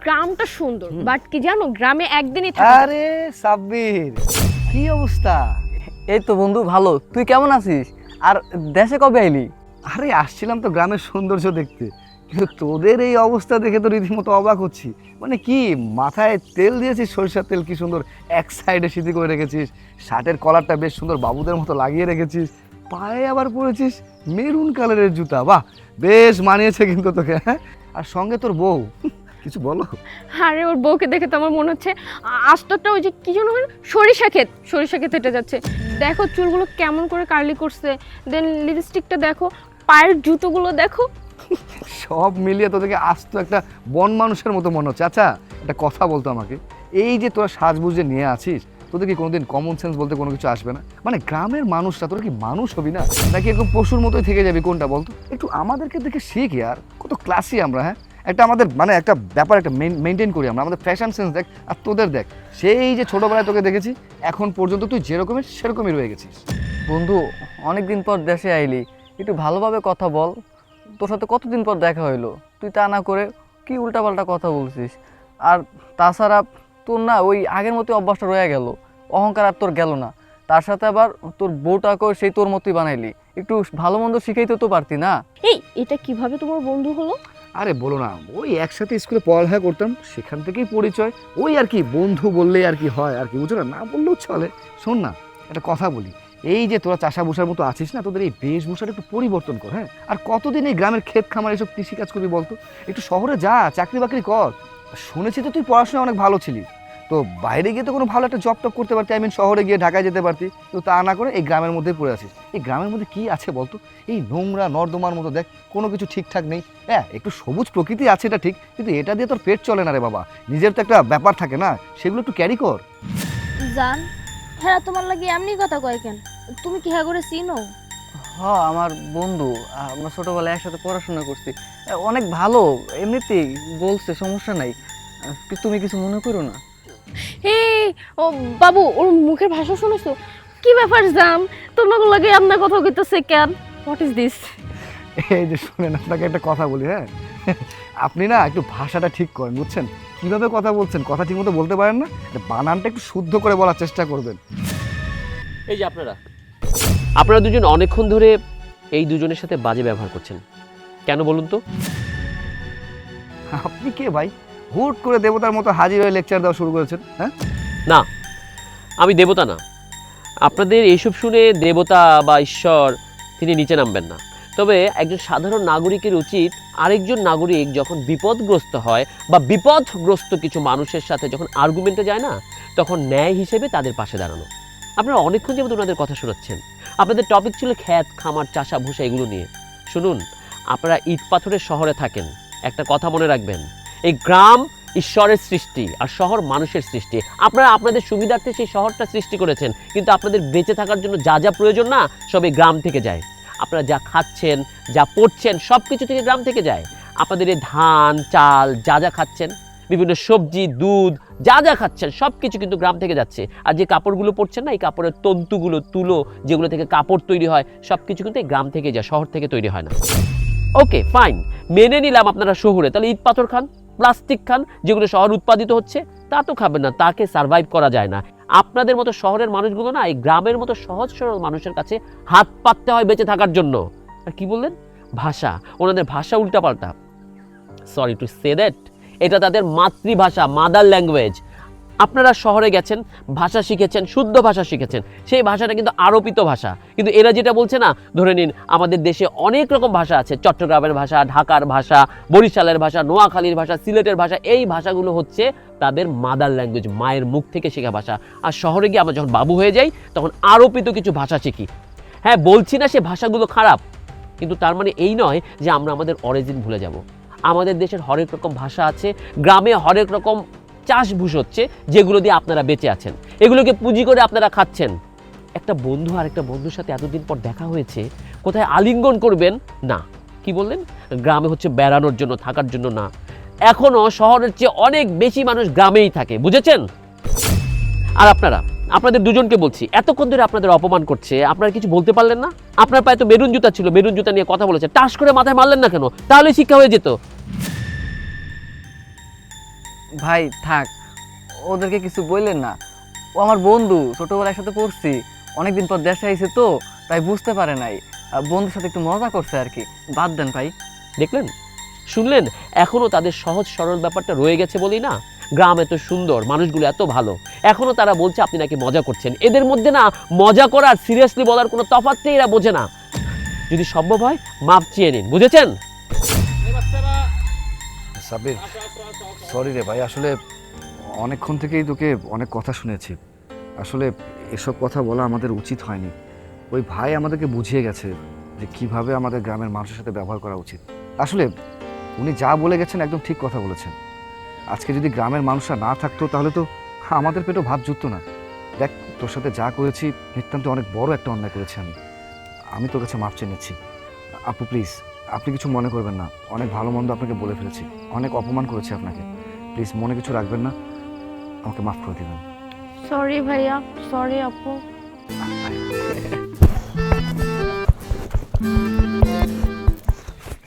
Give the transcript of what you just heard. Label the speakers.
Speaker 1: গ্রামটা সুন্দর, বাট কি জানো, গ্রামে একদিনই
Speaker 2: আরে সাব্বির, কি অবস্থা?
Speaker 3: এই তো বন্ধু ভালো। তুই কেমন আছিস? আর দেশে কবে আইলি?
Speaker 2: আরে আসছিলাম তো গ্রামের সৌন্দর্য দেখতে, কিন্তু তোদের এই অবস্থা দেখে তো রীতিমতো অবাক হচ্ছি। মানে কি, মাথায় তেল দিয়েছিস সরিষার তেল, কি সুন্দর এক সাইডে সিধি করে রেখেছিস, শার্টের কলারটা বেশ সুন্দর বাবুদের মতো লাগিয়ে রেখেছিস, পায়ে আবার পরেছিস মেরুন কালারের জুতা। বাহ, বেশ মানিয়েছে কিন্তু তোকে। হ্যাঁ, আর সঙ্গে তোর বউ, কিছু বলো।
Speaker 1: আরে ওর বউকে দেখে তো আমার মনে হচ্ছে আস্তরটা ওই যে কি যেন সরিষা ক্ষেত হেঁটে যাচ্ছে। দেখো চুলগুলো কেমন করে কার্লি করছে, দেন লিপস্টিকটা দেখো, পায়ের জুতোগুলো দেখো।
Speaker 2: সব মিলিয়ে তোদেরকে আস্ত একটা বন মানুষের মতো মনে হচ্ছে। আচ্ছা, একটা কথা বলতো আমাকে, এই যে তোরা সাজগুজ যে নিয়ে আছিস, তোদের কি কোনোদিন কমন সেন্স বলতে কোনো কিছু আসবে না? মানে গ্রামের মানুষরা, তোরা কি মানুষ হবি না, নাকি এরকম পশুর মতোই থেকে যাবি? কোনটা বলতো? একটু আমাদেরকে দেখে শিখ ইয়ার, কত ক্লাসি আমরা। হ্যাঁ, একটা আমাদের মানে একটা ব্যাপার একটা মেনটেন করি আমরা, আমাদের ফ্যাশন সেন্স দেখ। আর তোদের দেখ, সেই যে ছোটোবেলায় তোকে দেখেছি, এখন পর্যন্ত তুই যেরকমের সেরকমই রয়ে গেছিস।
Speaker 3: বন্ধু, অনেকদিন পর দেশে আইলি, একটু ভালোভাবে কথা বল। তোর সাথে কতদিন পর দেখা হইলো, তুই তা না করে কি উল্টাপাল্টা কথা বলছিস। আর তাছাড়া তোর না ওই আগের মতোই অভ্যাসটা রয়ে গেল, অহংকার আর তোর গেল না। তার সাথে আবার তোর বউটাকেও সেই তোর মতোই বানাইলি। একটু ভালো মন্দ শিখাইতে তো পারতি না?
Speaker 1: এই এটা কিভাবে তোমার বন্ধু হলো?
Speaker 2: আরে বলো না, ওই একসাথে স্কুলে পড়ালেখা করতাম, সেখান থেকেই পরিচয়। ওই আর কি, বন্ধু বললেই আর কি হয় আর কি, বুঝো না, না বললেও চলে। শোন না, একটা কথা বলি, এই যে তোরা চাষাভূষার মতো আছিস না, তোদের এই বেশভূষার একটু পরিবর্তন কর। হ্যাঁ, আর কতদিন এই গ্রামের ক্ষেত খামার এসব কৃষিকাজ করবি বলতো? একটু শহরে যা, চাকরি বাকরি কর। শুনেছি তো তুই পড়াশোনায় অনেক ভালো ছিলি, তো বাইরে গিয়ে তো কোনো ভালো একটা জব টপ করতে পারতি, আই মিন শহরে গিয়ে ঢাকায় যেতে পারতি, তো তা না করে এই গ্রামের মধ্যেই পড়ে আছিস। এই গ্রামের মধ্যে কি আছে বলতো? এই নোংরা নর্দমার মতো দেখ, কোনো কিছু ঠিকঠাক নেই। হ্যাঁ, একটু সবুজ প্রকৃতি আছে, এটা ঠিক, কিন্তু এটা দিয়ে তোর পেট চলে না রে বাবা। নিজের তো একটা ব্যাপার থাকে না, সেগুলো একটু ক্যারি কর।
Speaker 4: জান, হ্যাঁ তোমার লাগি এমনি কথা কয় কেন? তুমি কি হ্যাঁ করে চিনো?
Speaker 3: হ্যাঁ, আমার বন্ধু, আমরা ছোটোবেলায় একসাথে পড়াশোনা করছি। অনেক ভালো, এমনিতেই বলছে, সমস্যা নাই। তুমি কিছু মনে করো না।
Speaker 1: এই ও বাবু, ওর মুখের ভাষা শুনেছো? কি ব্যাপার জাম, তোমাকে লাগে আপনার কথা কইতেছে কেন? What is this?
Speaker 2: এই যে শুনেন, আপনাকে একটা কথা বলি। হ্যাঁ, আপনি না একটু ভাষাটা ঠিক করেন, বুঝছেন? কিভাবে কথা বলছেন, কথা ঠিক মতো বলতে পারেন না, বানানটা একটু শুদ্ধ করে বলার চেষ্টা করবেন।
Speaker 5: এই যে আপনারা দুজন অনেকক্ষণ ধরে এই দুজনের সাথে বাজে ব্যবহার করছেন কেন বলুন তো?
Speaker 2: আপনি কে ভাই, হুট করে দেবতার মতো হাজির হয়ে লেকচার দেওয়া শুরু করেছেন? হ্যাঁ,
Speaker 5: না, আমি দেবতা না। আপনাদের এইসব শুনে দেবতা বা ঈশ্বর তিনি নিচে নামবেন না। তবে একজন সাধারণ নাগরিকের উচিত আরেকজন নাগরিক যখন বিপদগ্রস্ত হয় বা বিপদগ্রস্ত কিছু মানুষের সাথে যখন আর্গুমেন্টে যায় না, তখন ন্যায় হিসেবে তাদের পাশে দাঁড়ানো। আপনারা অনেকক্ষণ যাবত ওনাদের কথা শোনাচ্ছেন। আপনাদের টপিক ছিল খ্যাত খামার চাষা ভূষা এগুলো নিয়ে। শুনুন, আপনারা ইট পাথরের শহরে থাকেন, একটা কথা মনে রাখবেন, এই গ্রাম ঈশ্বরের সৃষ্টি আর শহর মানুষের সৃষ্টি। আপনারা আপনাদের সুবিধার্থে সেই শহরটা সৃষ্টি করেছেন, কিন্তু আপনাদের বেঁচে থাকার জন্য যা যা প্রয়োজন না, সব এই গ্রাম থেকে যায়। আপনারা যা খাচ্ছেন, যা পড়ছেন, সব কিছু থেকে গ্রাম থেকে যায়। আপনাদের এই ধান চাল যা যা খাচ্ছেন, বিভিন্ন সবজি দুধ যা যা খাচ্ছেন, সব কিছু কিন্তু গ্রাম থেকে যাচ্ছে। আর যে কাপড়গুলো পরছেন না, এই কাপড়ের তন্তুগুলো, তুলো যেগুলো থেকে কাপড় তৈরি হয়, সব কিছু কিন্তু এই গ্রাম থেকে যায়, শহর থেকে তৈরি হয় না। ওকে ফাইন, মেনে নিলাম আপনারা শহরে, তাহলে ইট পাথর খান, প্লাস্টিক খান, যেগুলো শহর উৎপাদিত হচ্ছে, তা তো খাবেন না, তাকে সার্ভাইভ করা যায় না। আপনাদের মতো শহরের মানুষগুলো না এই গ্রামের মতো সহজ সরল মানুষের কাছে হাত পাততে হয় বেঁচে থাকার জন্য। আর কি বললেন? ভাষা, ওনাদের ভাষা উল্টাপাল্টা। সরি টু সে দ্যাট, এটা তাদের মাতৃভাষা, মাদার ল্যাঙ্গুয়েজ। আপনারা শহরে গেছেন, ভাষা শিখেছেন, শুদ্ধ ভাষা শিখেছেন, সেই ভাষাটা কিন্তু আরোপিত ভাষা। কিন্তু এরা যেটা বলছে না, ধরে নিন আমাদের দেশে অনেক রকম ভাষা আছে, চট্টগ্রামের ভাষা, ঢাকার ভাষা, বরিশালের ভাষা, নোয়াখালীর ভাষা, সিলেটের ভাষা, এই ভাষাগুলো হচ্ছে তাদের মাদার ল্যাঙ্গুয়েজ, মায়ের মুখ থেকে শেখা ভাষা। আর শহরে গিয়ে আমরা যখন বাবু হয়ে যাই, তখন আরোপিত কিছু ভাষা শিখি। হ্যাঁ, বলছি না সে ভাষাগুলো খারাপ, কিন্তু তার মানে এই নয় যে আমরা আমাদের অরিজিন ভুলে যাব। আমাদের দেশের হরেক রকম ভাষা আছে, গ্রামে হরেক রকম চাষভূষ হচ্ছে, যেগুলো দিয়ে আপনারা বেঁচে আছেন, এগুলোকে পুঁজি করে আপনারা খাচ্ছেন। একটা বন্ধু আর একটা বন্ধুর সাথে এতদিন পর দেখা হয়েছে, কোথায় আলিঙ্গন করবেন না। কি বললেন? গ্রামে হচ্ছে বেড়ানোর জন্য, থাকার জন্য না। এখনো শহরের চেয়ে অনেক বেশি মানুষ গ্রামেই থাকে, বুঝেছেন? আর আপনাদের দুজনকে বলছি, এতক্ষণ ধরে আপনাদের অপমান করছে, আপনারা কিছু বলতে পারলেন না? আপনার পায়ে তো মেরুন জুতা ছিল, মেরুন জুতা নিয়ে কথা বলেছে, টাস করে মাথায় মারলেন না কেন? তাহলে শিক্ষা হয়ে যেত।
Speaker 3: ভাই থাক, ওদেরকে কিছু বললেন না। ও আমার বন্ধু, ছোটবেলায় একসাথে পড়ছি, অনেকদিন পর দেশে আইছে তো তাই বুঝতে পারে নাই। বন্ধুর সাথে একটু মজা করছে আর কি, বাদ দেন ভাই।
Speaker 5: দেখলেন, শুনলেন, এখনো তাদের সহজ সরল ব্যাপারটা রয়ে গেছে বলি না। গ্রাম এত সুন্দর, মানুষগুলো এত ভালো, এখনো তারা বলছে আপনি নাকি মজা করছেন। এদের মধ্যে না মজা করার সিরিয়াসলি বলার কোনো তফাৎই এরা বোঝে না। যদি সম্ভব হয় মাপ চেয়ে নিন, বুঝেছেন?
Speaker 2: সাবির, সরি রে ভাই, আসলে অনেকক্ষণ থেকেই তোকে অনেক কথা শুনেছি। আসলে এসব কথা বলা আমাদের উচিত হয়নি। ওই ভাই আমাদেরকে বুঝিয়ে গেছে যে কিভাবে আমাদের গ্রামের মানুষের সাথে ব্যবহার করা উচিত। আসলে উনি যা বলে গেছেন একদম ঠিক কথা বলেছেন। আজকে যদি গ্রামের মানুষরা না থাকতো তাহলে তো আমাদের পেটেও ভাত জুটতো না। দেখ, তোর সাথে যা করেছি নিতান্ত অনেক বড় একটা অন্যায় করেছি। আমি তোর কাছে মাপ চেয়ে নিচ্ছি। আপু প্লিজ, আপনি কিছু মনে করবেন না। অনেক ভালো মন্দ আপনাকে বলে ফেলেছি, অনেক অপমান করেছি আপনাকে। প্লিজ মনে কিছু রাখবেন না, আমাকে মাফ করে দিবেন।
Speaker 1: সরি ভাইয়া, সরি আপু।